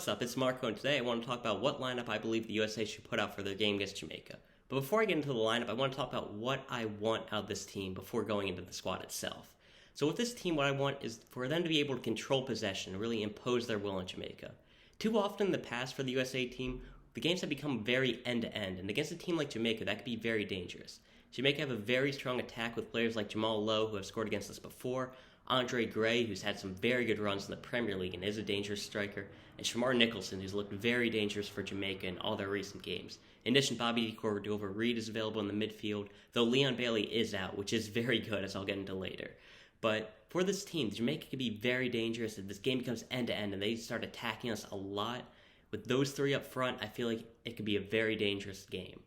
What's up, it's Marco, and today I want to talk about what lineup I believe the USA should put out for their game against Jamaica. But before I get into the lineup, I want to talk about what I want out of this team before going into the squad itself. So with this team, what I want is for them to be able to control possession and really impose their will on Jamaica. Too often in the past for the USA team, the games have become very end-to-end, and against a team like Jamaica, that could be very dangerous. Jamaica have a very strong attack with players like Jamal Lowe, who have scored against us before, Andre Gray, who's had some very good runs in the Premier League and is a dangerous striker, and Shamar Nicholson, who's looked very dangerous for Jamaica in all their recent games. In addition, Bobby Cordova-Reid is available in the midfield, though Leon Bailey is out, which is very good, as I'll get into later. But for this team, Jamaica could be very dangerous if this game becomes end-to-end and they start attacking us a lot. With those three up front, I feel like it could be a very dangerous game.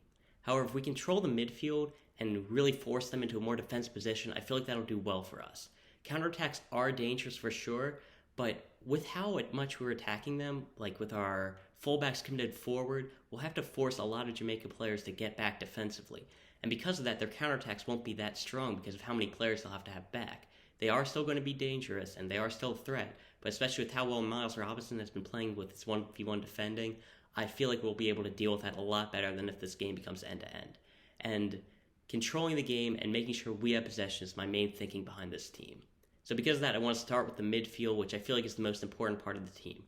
However, if we control the midfield and really force them into a more defensive position, I feel like that'll do well for us. Counterattacks are dangerous for sure, but with how much we're attacking them, like with our fullbacks committed forward, we'll have to force a lot of Jamaica players to get back defensively. And because of that, their counterattacks won't be that strong because of how many players they'll have to have back. They are still going to be dangerous, and they are still a threat, but especially with how well Miles Robinson has been playing with his 1v1 defending, I feel like we'll be able to deal with that a lot better than if this game becomes end-to-end. And controlling the game and making sure we have possession is my main thinking behind this team. So because of that, I want to start with the midfield, which I feel like is the most important part of the team.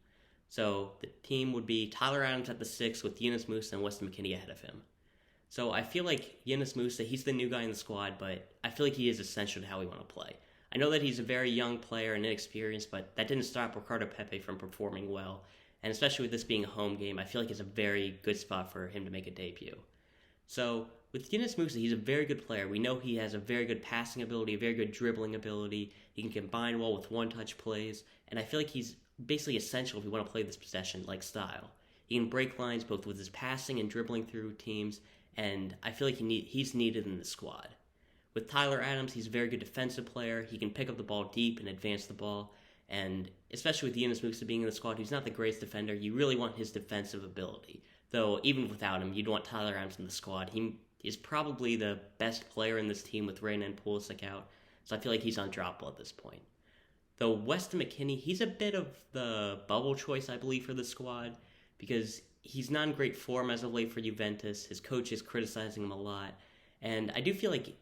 So the team would be Tyler Adams at the 6 with Yunus Musah and Weston McKennie ahead of him. So I feel like Yunus Musah, he's the new guy in the squad, but I feel like he is essential to how we want to play. I know that he's a very young player and inexperienced, but that didn't stop Ricardo Pepi from performing well. And especially with this being a home game, I feel like it's a very good spot for him to make a debut. So with Yunus Musah, he's a very good player. We know he has a very good passing ability, a very good dribbling ability. He can combine well with one-touch plays, and I feel like he's basically essential if we want to play this possession-like style. He can break lines both with his passing and dribbling through teams, and I feel like he's needed in the squad. With Tyler Adams, he's a very good defensive player. He can pick up the ball deep and advance the ball, and especially with Yunus Musah being in the squad, who's not the greatest defender, you really want his defensive ability. Though, even without him, you'd want Tyler Adams in the squad. He is probably the best player in this team with Brenden Aarsonson out, so I feel like he's undroppable at this point. Though Weston McKennie, he's a bit of the bubble choice, I believe, for the squad, because he's not in great form as of late for Juventus. His coach is criticizing him a lot, and I do feel like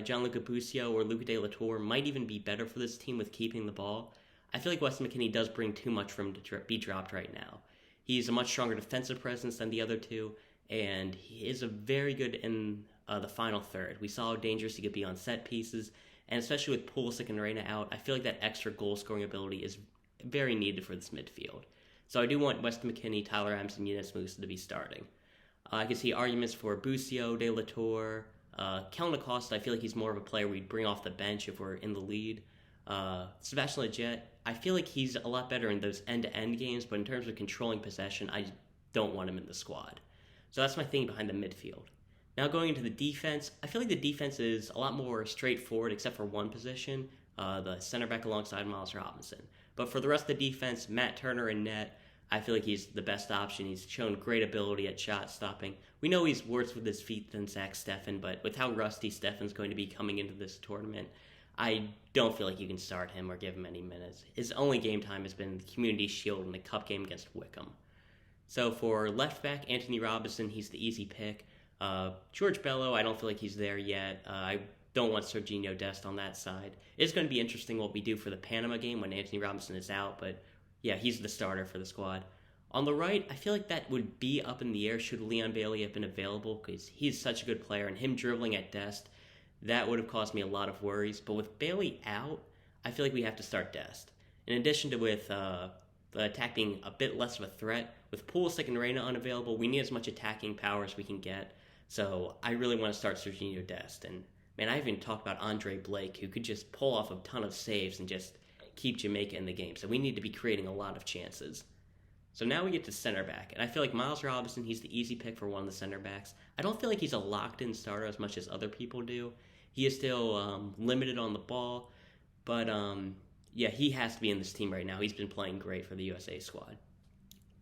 Gianluca Busio or Luca de la Torre might even be better for this team with keeping the ball. I feel like Weston McKennie does bring too much for him to be dropped right now. He's a much stronger defensive presence than the other two, and he is a very good in the final third. We saw how dangerous he could be on set pieces, and especially with Pulisic and Reina out, I feel like that extra goal-scoring ability is very needed for this midfield. So I do want Weston McKennie, Tyler Adams, and Yunus Musah to be starting. I can see arguments for Busio, de la Torre, Kellyn Acosta. I feel like he's more of a player we'd bring off the bench if we're in the lead. Sebastian Lletget, I feel like he's a lot better in those end-to-end games, but in terms of controlling possession, I don't want him in the squad. So that's my thing behind the midfield. Now going into the defense, I feel like the defense is a lot more straightforward except for one position, the center back alongside Miles Robinson. But for the rest of the defense, Matt Turner in net, I feel like he's the best option. He's shown great ability at shot stopping. We know he's worse with his feet than Zack Steffen, but with how rusty Steffen's going to be coming into this tournament, I don't feel like you can start him or give him any minutes. His only game time has been the Community Shield in the Cup game against Wickham. So for left back, Antonee Robinson, he's the easy pick. George Bello, I don't feel like he's there yet. I don't want Sergiño Dest on that side. It's going to be interesting what we do for the Panama game when Antonee Robinson is out, but yeah, he's the starter for the squad. On the right, I feel like that would be up in the air should Leon Bailey have been available, because he's such a good player, and him dribbling at Dest, that would have caused me a lot of worries. But with Bailey out, I feel like we have to start Dest. In addition to with the attack being a bit less of a threat, with Pulisic and Reina unavailable, we need as much attacking power as we can get. So I really want to start Sergiño Dest. And man, I haven't talked about Andre Blake, who could just pull off a ton of saves and just keep Jamaica in the game. So we need to be creating a lot of chances. So now we get to center back, and I feel like Miles Robinson, he's the easy pick for one of the center backs. I don't feel like he's a locked-in starter as much as other people do. He is still limited on the ball, but yeah, he has to be in this team right now. He's been playing great for the USA squad.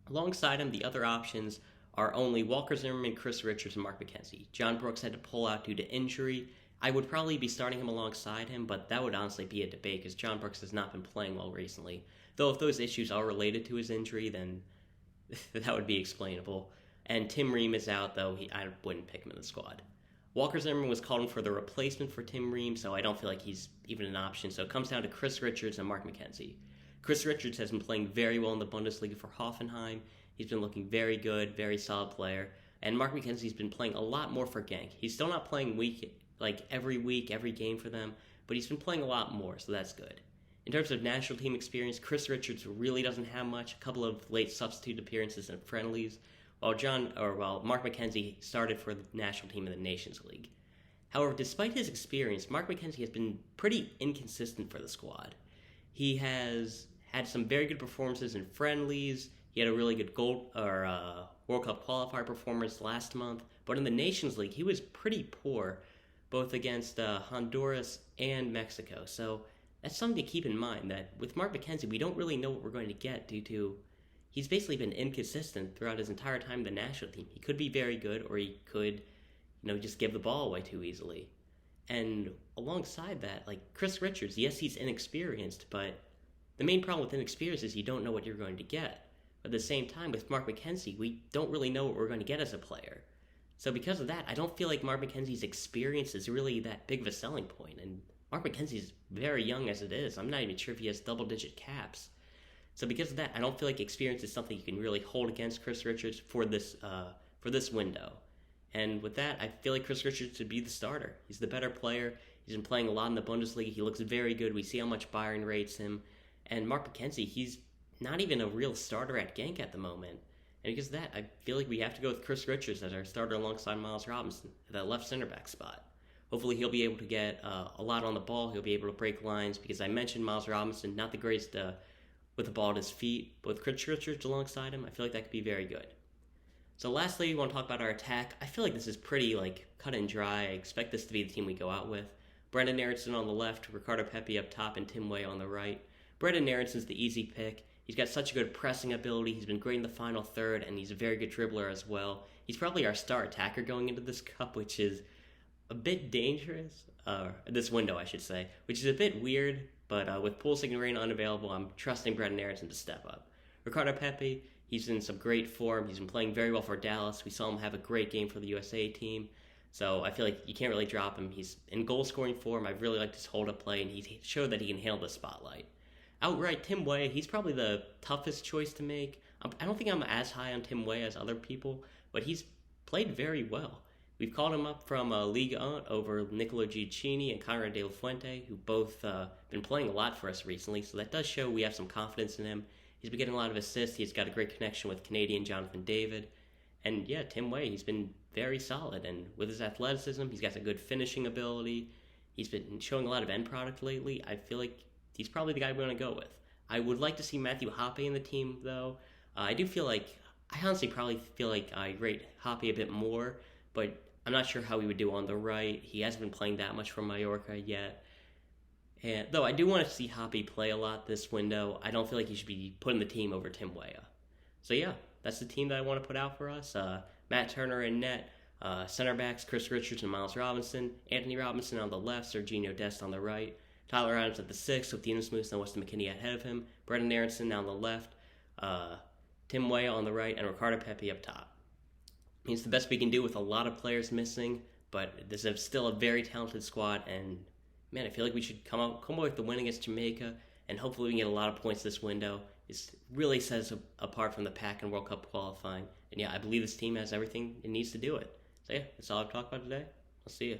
Alongside him, the other options are only Walker Zimmerman, Chris Richards, and Mark McKenzie. John Brooks had to pull out due to injury. I would probably be starting him alongside him, but that would honestly be a debate because John Brooks has not been playing well recently. Though if those issues are related to his injury, then that would be explainable. And Tim Ream is out, though I wouldn't pick him in the squad. Walker Zimmerman was called in for the replacement for Tim Ream, so I don't feel like he's even an option. So it comes down to Chris Richards and Mark McKenzie. Chris Richards has been playing very well in the Bundesliga for Hoffenheim. He's been looking very good, very solid player. And Mark McKenzie's been playing a lot more for Genk. He's still not playing every week, every game for them, but he's been playing a lot more, so that's good. In terms of national team experience, Chris Richards really doesn't have much. A couple of late substitute appearances and friendlies, while Mark McKenzie started for the national team in the Nations League. However, despite his experience, Mark McKenzie has been pretty inconsistent for the squad. He has had some very good performances in friendlies. He had a really good World Cup qualifier performance last month, but in the Nations League, he was pretty poor, both against Honduras and Mexico. So that's something to keep in mind, that with Mark McKenzie, we don't really know what we're going to get due to he's basically been inconsistent throughout his entire time in the national team. He could be very good, or he could, just give the ball away too easily. And alongside that, Chris Richards, yes, he's inexperienced, but the main problem with inexperience is you don't know what you're going to get. But at the same time, with Mark McKenzie, we don't really know what we're going to get as a player. So because of that, I don't feel like Mark McKenzie's experience is really that big of a selling point. And Mark McKenzie's very young as it is. I'm not even sure if he has double-digit caps. So because of that, I don't feel like experience is something you can really hold against Chris Richards for this window. And with that, I feel like Chris Richards should be the starter. He's the better player. He's been playing a lot in the Bundesliga. He looks very good. We see how much Bayern rates him. And Mark McKenzie, he's not even a real starter at Genk at the moment. And because of that, I feel like we have to go with Chris Richards as our starter alongside Miles Robinson at that left center back spot. Hopefully he'll be able to get a lot on the ball. He'll be able to break lines, because I mentioned Miles Robinson, not the greatest with the ball at his feet, but with Chris Richards alongside him, I feel like that could be very good. So lastly, we want to talk about our attack. I feel like this is pretty cut and dry. I expect this to be the team we go out with. Brenden Aarsonson on the left, Ricardo Pepi up top, and Tim Weah on the right. Brenden Aaronson's the easy pick. He's got such a good pressing ability. He's been great in the final third, and he's a very good dribbler as well. He's probably our star attacker going into this cup, which is a bit dangerous. This window, I should say, which is a bit weird, but with Pulisic and Rain unavailable, I'm trusting Brenden Aaronson to step up. Ricardo Pepi, he's in some great form. He's been playing very well for Dallas. We saw him have a great game for the USA team. So I feel like you can't really drop him. He's in goal-scoring form. I really liked his hold-up play, and he showed that he can handle the spotlight. Outright, Tim Weah, he's probably the toughest choice to make. I don't think I'm as high on Tim Weah as other people, but he's played very well. We've called him up from Ligue 1 over Nicolo Giacchini and Conrad De La Fuente, who both been playing a lot for us recently, so that does show we have some confidence in him. He's been getting a lot of assists. He's got a great connection with Canadian Jonathan David. And yeah, Tim Weah, he's been very solid, and with his athleticism, he's got a good finishing ability. He's been showing a lot of end product lately. I feel like he's probably the guy we want to go with. I would like to see Matthew Hoppe in the team, though. I honestly probably feel like I rate Hoppe a bit more, but I'm not sure how he would do on the right. He hasn't been playing that much for Mallorca yet. And though I do want to see Hoppe play a lot this window, I don't feel like he should be put in the team over Tim Weah. So yeah, that's the team that I want to put out for us. Matt Turner in net, center backs Chris Richards and Miles Robinson, Antonee Robinson on the left, Sergiño Dest on the right, Tyler Adams at the 6 with Yunus Musah and Weston McKennie ahead of him, Brenden Aarsonson on the left, Tim Weah on the right, and Ricardo Pepi up top. It's the best we can do with a lot of players missing, but this is still a very talented squad, and man, I feel like we should come away with the win against Jamaica, and hopefully we can get a lot of points this window. It really sets us apart from the pack in World Cup qualifying, and yeah, I believe this team has everything it needs to do it. So yeah, that's all I've talked about today. I'll see you.